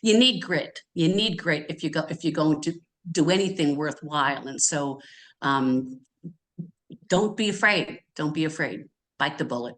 you need grit. You need grit if you're going to do anything worthwhile. And so don't be afraid. Don't be afraid. Bite the bullet.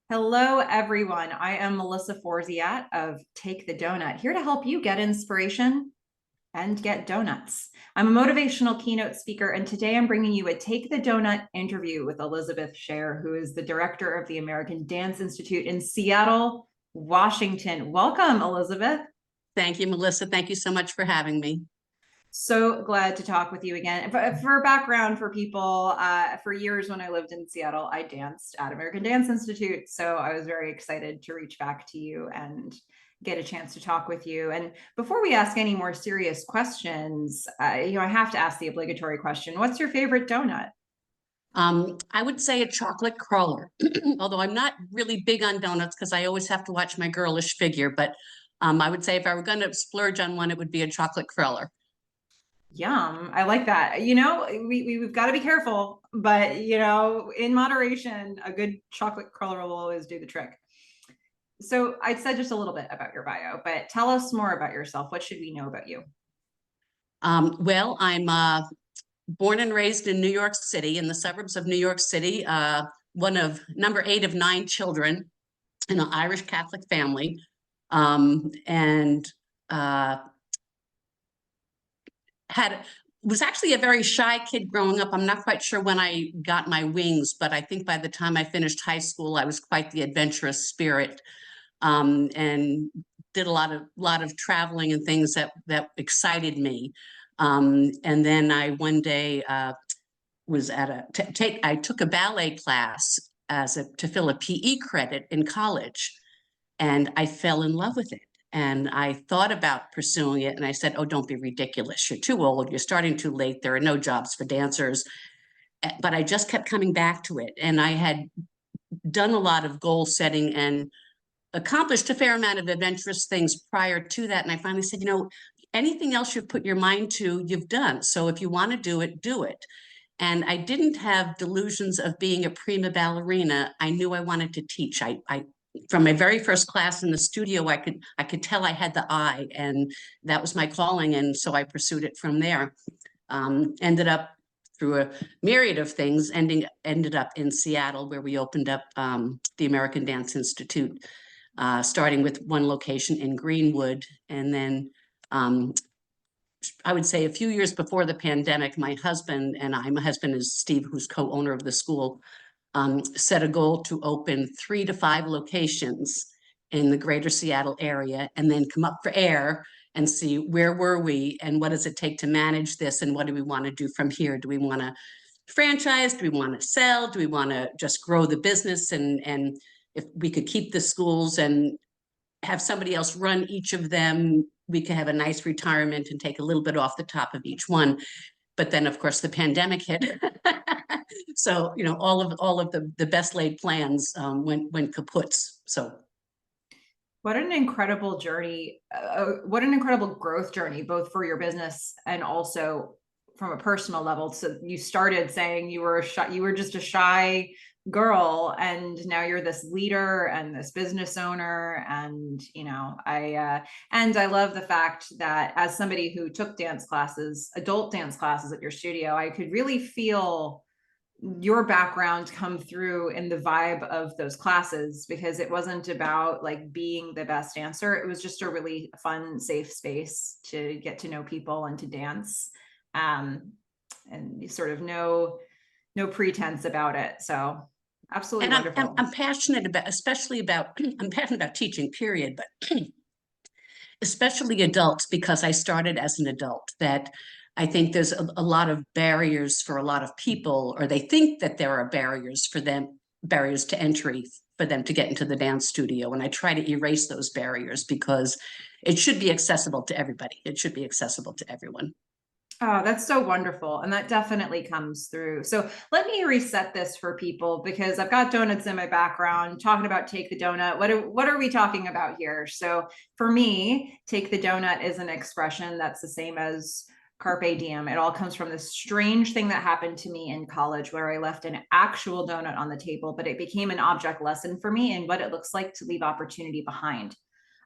Hello, everyone. I am Melissa Forziat of Take the Doughnut, here to help you get inspiration and get donuts. I'm a motivational keynote speaker, and today I'm bringing you a Take the Doughnut interview with Elizabeth Chayer, who is the director of the American Dance Institute in Seattle, Washington. Welcome, Elizabeth. Thank you, Melissa. Thank you so much for having me. So glad to talk with you again. For background for people, for years when I lived in Seattle, I danced at American Dance Institute. So I was very excited to reach back to you and get a chance to talk with you. And before we ask any more serious questions, I have to ask the obligatory question. What's your favorite donut? I would say a chocolate cruller, although I'm not really big on donuts because I always have to watch my girlish figure. But I would say if I were going to splurge on one, it would be a chocolate cruller. Yum. I like that. We've got to be careful, but in moderation, a good chocolate cruller will always do the trick. So I said just a little bit about your bio, but tell us more about yourself. What should we know about you? Well, I'm born and raised in New York City, in the suburbs of New York City, one of number 8 of 9 children in an Irish Catholic family. Was actually a very shy kid growing up. I'm not quite sure when I got my wings, but I think by the time I finished high school, I was quite the adventurous spirit, and did a lot of traveling and things that excited me. And then I one day was at I took a ballet class to fill a PE credit in college, and I fell in love with it. And I thought about pursuing it, and I said, oh, don't be ridiculous. You're too old. You're starting too late. There are no jobs for dancers. But I just kept coming back to it. And I had done a lot of goal setting and accomplished a fair amount of adventurous things prior to that. And I finally said, anything else you've put your mind to, you've done. So if you want to do it, do it. And I didn't have delusions of being a prima ballerina. I knew I wanted to teach. I from my very first class in the studio, I could tell I had the eye, and that was my calling. And so I pursued it from there. Ended up through a myriad of things, ended up in Seattle, where we opened up the American Dance Institute, starting with one location in Greenwood. And then I would say a few years before the pandemic, my husband is Steve, who's co-owner of the school, set a goal to open 3 to 5 locations in the greater Seattle area, and then come up for air and see where were we and what does it take to manage this, and what do we want to do from here? Do we want to franchise? Do we want to sell? Do we want to just grow the business? And if we could keep the schools and have somebody else run each of them, we could have a nice retirement and take a little bit off the top of each one. But then, of course, the pandemic hit. So, all of the best laid plans went kaputs. So, what an incredible journey! What an incredible growth journey, both for your business and also from a personal level. So you started saying you were just a shy girl, and now you're this leader and this business owner. And I love the fact that, as somebody who took adult dance classes at your studio, I could really feel your background come through in the vibe of those classes, because it wasn't about like being the best dancer. It was just a really fun, safe space to get to know people and to dance, and sort of no pretense about it. So absolutely wonderful. I'm passionate about, I'm passionate about teaching, period, but especially adults, because I started as an adult. That I think there's a lot of barriers for a lot of people, or they think that there are barriers to entry for them to get into the dance studio. And I try to erase those barriers, because it should be accessible to everybody. It should be accessible to everyone. Oh, that's so wonderful. And that definitely comes through. So let me reset this for people because I've got donuts in my background talking about Take the Donut. What are we talking about here? So for me, Take the Donut is an expression that's the same as Carpe Diem. It all comes from this strange thing that happened to me in college where I left an actual donut on the table, but it became an object lesson for me and what it looks like to leave opportunity behind.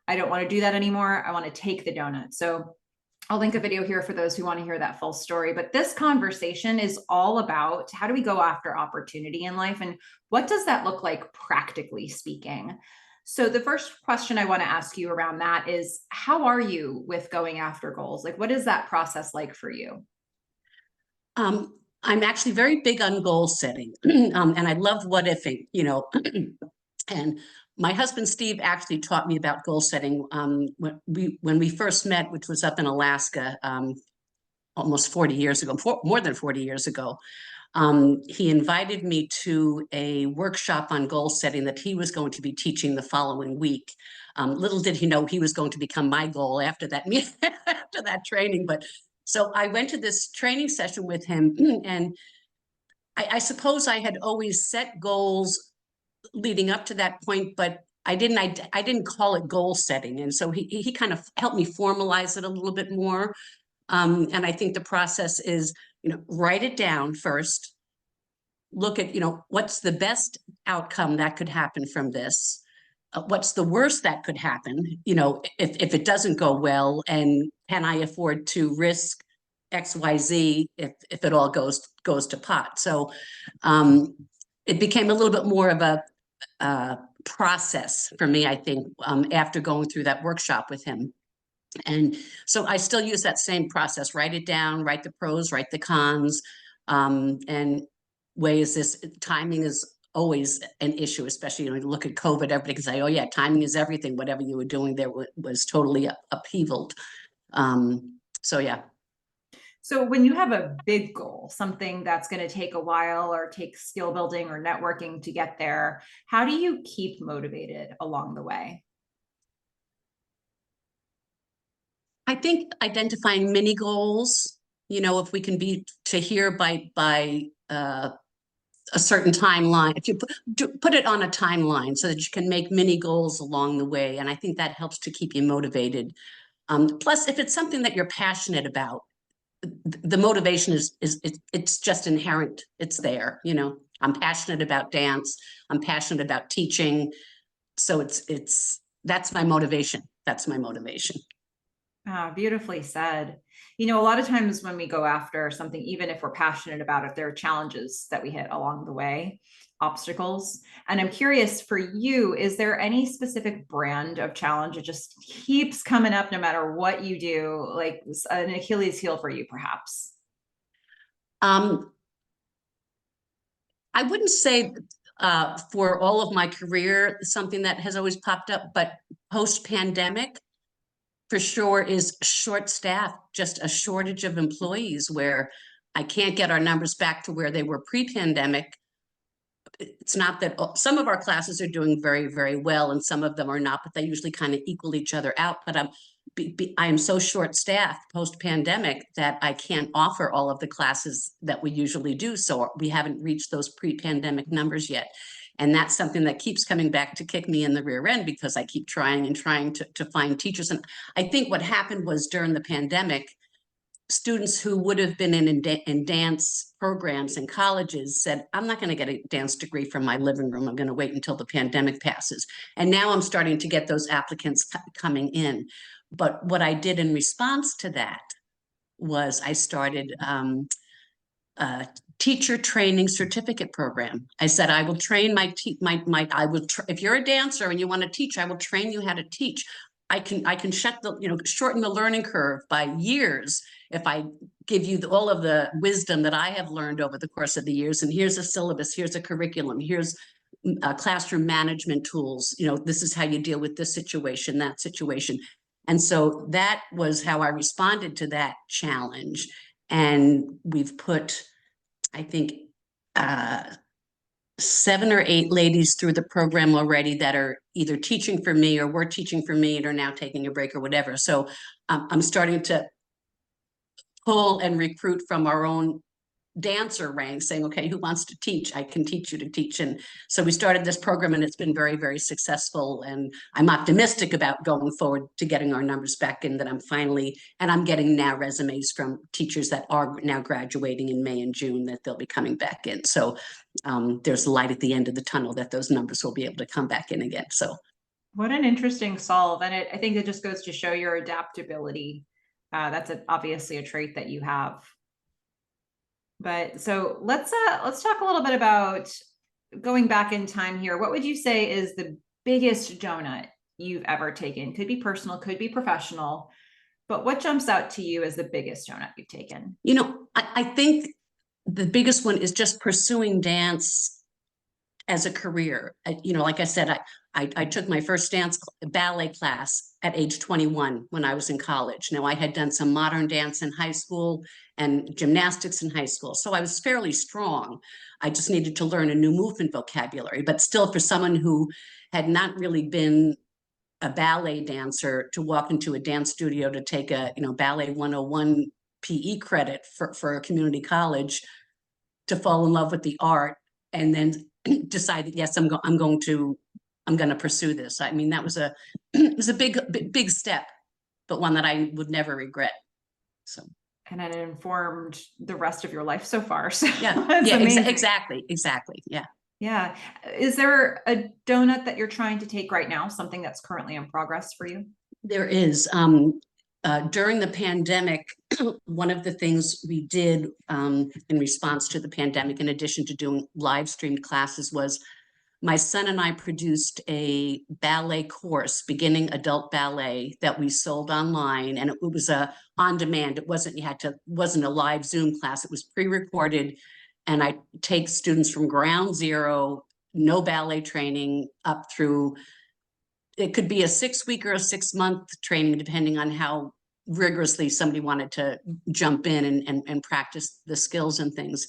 I don't want to do that anymore. I want to take the donut. So I'll link a video here for those who want to hear that full story. But this conversation is all about how do we go after opportunity in life and what does that look like practically speaking? So the first question I want to ask you around that is how are you with going after goals? Like what is that process like for you? I'm actually very big on goal setting, and I love what ifing, and my husband Steve actually taught me about goal setting when we first met, which was up in Alaska almost 40 years ago, more than 40 years ago. He invited me to a workshop on goal setting that he was going to be teaching the following week. Little did he know he was going to become my goal after that after that training. But so I went to this training session with him, and I suppose I had always set goals leading up to that point, but I didn't call it goal setting, and so he kind of helped me formalize it a little bit more. And I think the process is, write it down first, look at, what's the best outcome that could happen from this? What's the worst that could happen, if it doesn't go well, and can I afford to risk XYZ if it all goes to pot? So it became a little bit more of a process for me, I think, after going through that workshop with him. And so I still use that same process, write it down, write the pros, write the cons, and ways this timing is always an issue, especially, you look at COVID, everybody can say, oh yeah, timing is everything. Whatever you were doing there was totally upheavaled. So yeah. So when you have a big goal, something that's going to take a while or take skill building or networking to get there, how do you keep motivated along the way? I think identifying mini goals, if we can be to here by a certain timeline, if you put it on a timeline so that you can make mini goals along the way. And I think that helps to keep you motivated. Plus, if it's something that you're passionate about, the motivation it's just inherent. It's there. I'm passionate about dance. I'm passionate about teaching. So that's my motivation. That's my motivation. Ah, beautifully said. A lot of times when we go after something, even if we're passionate about it, there are challenges that we hit along the way, obstacles. And I'm curious for you, is there any specific brand of challenge that just keeps coming up no matter what you do, like an Achilles heel for you, perhaps? Um, I wouldn't say for all of my career something that has always popped up, but post-pandemic, for sure, is short staff, just a shortage of employees where I can't get our numbers back to where they were pre-pandemic. It's not that some of our classes are doing very, very well and some of them are not, but they usually kind of equal each other out. But I am so short staffed post-pandemic that I can't offer all of the classes that we usually do. So we haven't reached those pre-pandemic numbers yet. And that's something that keeps coming back to kick me in the rear end because I keep trying and trying to find teachers. And I think what happened was during the pandemic, students who would have been in dance programs in colleges said, I'm not going to get a dance degree from my living room. I'm going to wait until the pandemic passes. And now I'm starting to get those applicants coming in. But what I did in response to that was I started a teacher training certificate program. I said, I will train if you're a dancer and you want to teach, I will train you how to teach. I can shorten the learning curve by years if I give you all of the wisdom that I have learned over the course of the years. And here's a syllabus, here's a curriculum, here's classroom management tools. This is how you deal with this situation, that situation. And so that was how I responded to that challenge. And we've put, I think, 7 or 8 ladies through the program already that are either teaching for me or were teaching for me and are now taking a break or whatever. So I'm starting to pull and recruit from our own dancer ranks, saying, okay, who wants to teach? I can teach you to teach. And so we started this program, and it's been very, very successful. And I'm optimistic about going forward to getting our numbers back in, that I'm getting now resumes from teachers that are now graduating in May and June, that they'll be coming back in. So there's light at the end of the tunnel, that those numbers will be able to come back in again. So what an interesting solve. And I think it just goes to show your adaptability. That's obviously a trait that you have. But so let's talk a little bit about going back in time here. What would you say is the biggest donut you've ever taken? Could be personal, could be professional, but what jumps out to you as the biggest donut you've taken? You know, I think the biggest one is just pursuing dance as a career. You know, like I said, I took my first ballet class at age 21 when I was in college. Now, I had done some modern dance in high school and gymnastics in high school, so I was fairly strong. I just needed to learn a new movement vocabulary. But still, for someone who had not really been a ballet dancer, to walk into a dance studio to take a ballet 101 PE credit for a community college, to fall in love with the art, and then decide that, yes, I'm going to pursue this. I mean, that was it was a big step, but one that I would never regret. So. And it informed the rest of your life so far. So yeah, exactly. Yeah. Yeah. Is there a donut that you're trying to take right now? Something that's currently in progress for you? There is. During the pandemic, one of the things we did in response to the pandemic, in addition to doing live streamed classes, was my son and I produced a ballet course, beginning adult ballet, that we sold online, and it was on demand. It wasn't a live Zoom class. It was pre-recorded, and I take students from ground zero, no ballet training, up through. It could be a 6-week or a 6-month training, depending on how rigorously somebody wanted to jump in and practice the skills and things.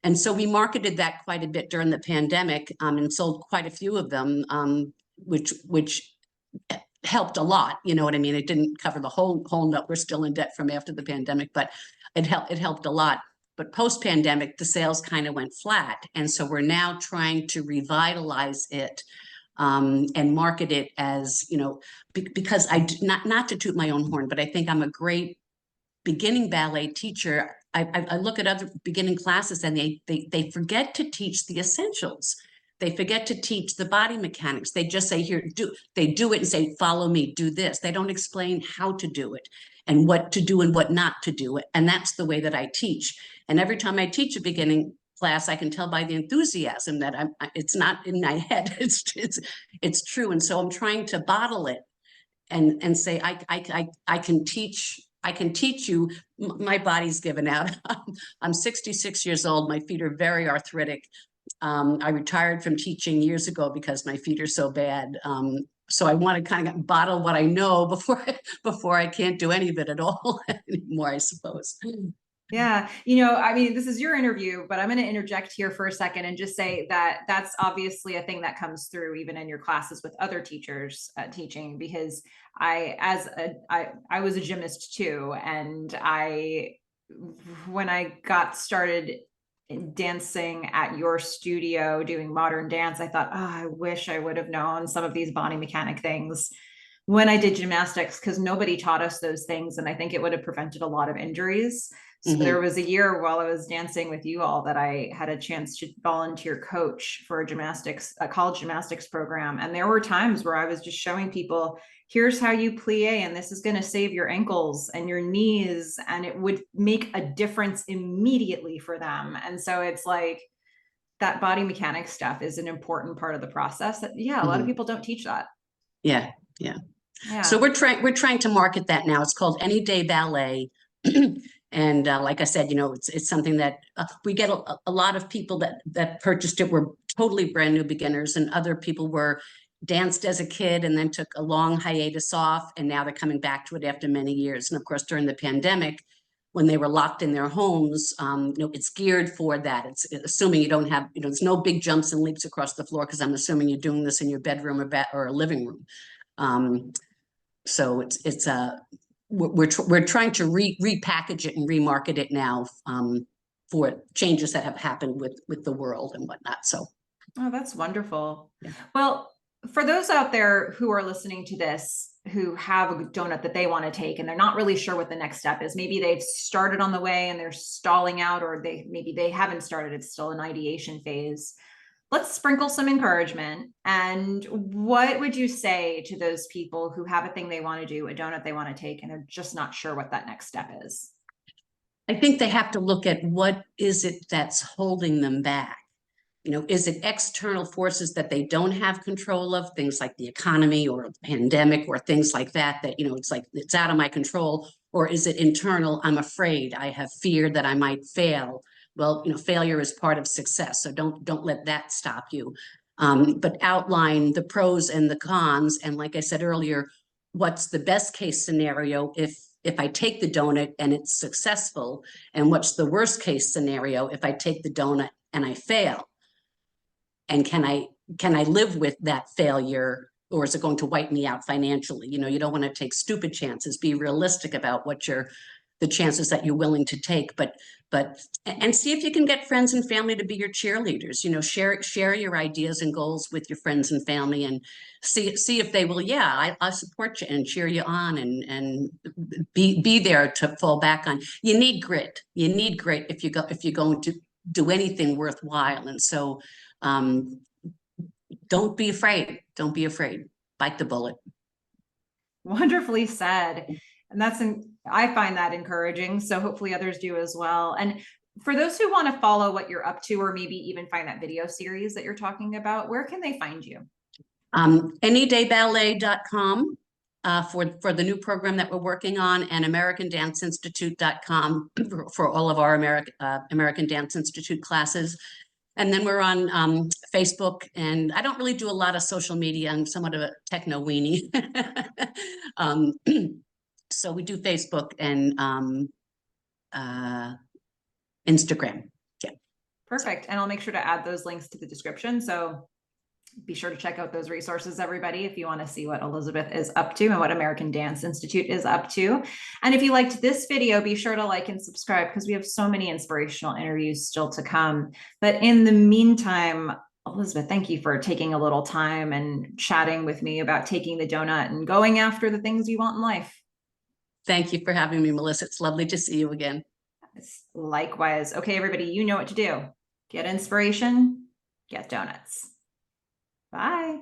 And so we marketed that quite a bit during the pandemic, and sold quite a few of them, which helped a lot. You know what I mean? It didn't cover the whole nut. We're still in debt from after the pandemic, but it helped a lot. But post-pandemic, the sales kind of went flat. And so we're now trying to revitalize it, and market it as, because not to toot my own horn, but I think I'm a great beginning ballet teacher. I look at other beginning classes, and they forget to teach the essentials. They forget to teach the body mechanics. They just say, here, they do it and say, follow me, do this. They don't explain how to do it and what to do and what not to do it. And that's the way that I teach. And every time I teach a beginning class, I can tell by the enthusiasm that it's not in my head. It's true. And so I'm trying to bottle it and say, I can teach. I can teach you. My body's given out. I'm 66 years old. My feet are very arthritic. I retired from teaching years ago because my feet are so bad. So I want to kind of bottle what I know before I can't do any of it at all anymore, I suppose. Yeah. I mean, this is your interview, but I'm going to interject here for a second and just say that that's obviously a thing that comes through even in your classes with other teachers teaching, because I was a gymnast too. And when I got started dancing at your studio doing modern dance, I thought, I wish I would have known some of these body mechanic things when I did gymnastics, because nobody taught us those things. And I think it would have prevented a lot of injuries. So there was a year while I was dancing with you all that I had a chance to volunteer coach for a college gymnastics program. And there were times where I was just showing people, here's how you plie, and this is going to save your ankles and your knees. And it would make a difference immediately for them. And so it's like that body mechanics stuff is an important part of the process that, a lot of people don't teach that. Yeah. So we're trying to market that now. It's called Any Day Ballet. And like I said, it's something that we get a lot of people that purchased it were totally brand new beginners, and other people were danced as a kid and then took a long hiatus off, and now they're coming back to it after many years. And of course, during the pandemic, when they were locked in their homes, it's geared for that. It's assuming you don't have, there's no big jumps and leaps across the floor, because I'm assuming you're doing this in your bedroom or a living room. So we're trying to repackage it and remarket it now, for changes that have happened with the world and whatnot. So, oh, that's wonderful. yeah. Well, for those out there who are listening to this, who have a donut that they want to take and they're not really sure what the next step is, maybe they've started on the way and they're stalling out, or maybe they haven't started, it's still an ideation phase. Let's sprinkle some encouragement. And what would you say to those people who have a thing they want to do, a donut they want to take, and they're just not sure what that next step is? I think they have to look at what is it that's holding them back. You know, is it external forces that they don't have control of, things like the economy or the pandemic or things like that, that, you know, it's like, it's out of my control? Or is it internal? I'm afraid, I have fear that I might fail. Well, you know, failure is part of success, so don't let that stop you. But outline the pros and the cons. And like I said earlier, what's the best case scenario if I take the donut and it's successful? And what's the worst case scenario if I take the donut and I fail? And can I live with that failure, or is it going to wipe me out financially? You know, you don't want to take stupid chances. Be realistic about what the chances that you're willing to take, and see if you can get friends and family to be your cheerleaders. You know, share your ideas and goals with your friends and family, and see if they will. Yeah, I support you and cheer you on, and be there to fall back on. You need grit. You need grit if you're going to do anything worthwhile. And so, don't be afraid. Don't be afraid. Bite the bullet. Wonderfully said. And I find that encouraging. So hopefully others do as well. And for those who want to follow what you're up to, or maybe even find that video series that you're talking about, where can they find you? Anydayballet.com for the new program that we're working on, and AmericanDanceInstitute.com for all of our American Dance Institute classes. And then we're on Facebook, and I don't really do a lot of social media. I'm somewhat of a techno weenie. So we do Facebook and Instagram. Yeah. Perfect. And I'll make sure to add those links to the description. So be sure to check out those resources, everybody, if you want to see what Elizabeth is up to and what American Dance Institute is up to. And if you liked this video, be sure to like and subscribe, because we have so many inspirational interviews still to come. But in the meantime, Elizabeth, thank you for taking a little time and chatting with me about taking the donut and going after the things you want in life. Thank you for having me, Melissa. It's lovely to see you again. Likewise. Okay, everybody, you know what to do. Get inspiration, get donuts. Bye.